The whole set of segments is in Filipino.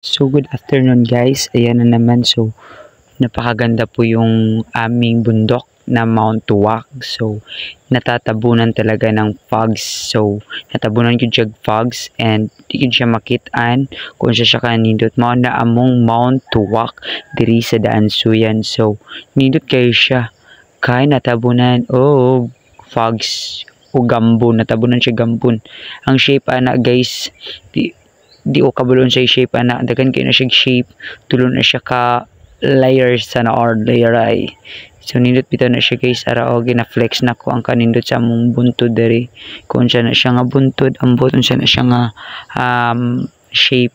So, good afternoon guys. Ayan na naman. So, napakaganda po yung aming bundok na Mount Tuwak. So, natatabunan talaga ng fogs. So, natabunan ko siya fogs and di ko siya makitaan kung siya kanindot. Mao na among Mount Tuwak diri sa Daansuyan. So, nindot kayo siya. Kaya natabunan. Oh, fogs o gambon. Natabunan siya gambon. Ang shape ana guys, di o kabulon siya shape ana daghan kay na siya shape tulon na siya ka layers sa na or layer ay so nindot bitaw na siya guys ara og gina-flex na ko ang kanindot sa among buntod diri kung siya na siya nga buntod ang buton siya na siya nga shape.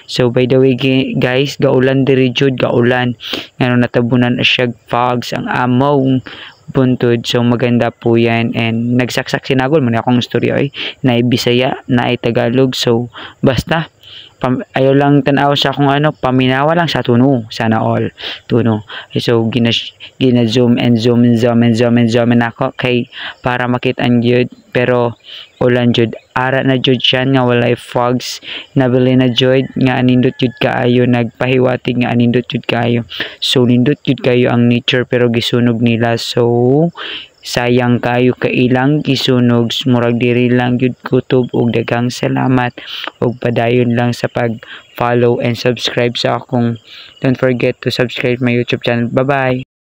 So by the way guys, gaulan diri jud gaulan ngano natabunan na siya fogs ang among buntod. So maganda po yan and nagsaksak sinagol man akong istorya ay na Bisaya na Tagalog. So basta ayaw lang tanaw sa kung ano paminawa lang sa tuno sana all tuno. So gina zoom ako kay para makitaan jud pero ulan jud ara na jud siya nga walay fogs nabili na jud nga anindot jud kaayo nagpahiwatig nga anindot jud kaayo. So nindot jud kayo ang nature pero gisunog nila. So sayang kayo kailang gisunog murag diri lang gyud kutob og daghang salamat og padayon lang sa pag follow and subscribe sa akong don't forget to subscribe my YouTube channel. Bye bye.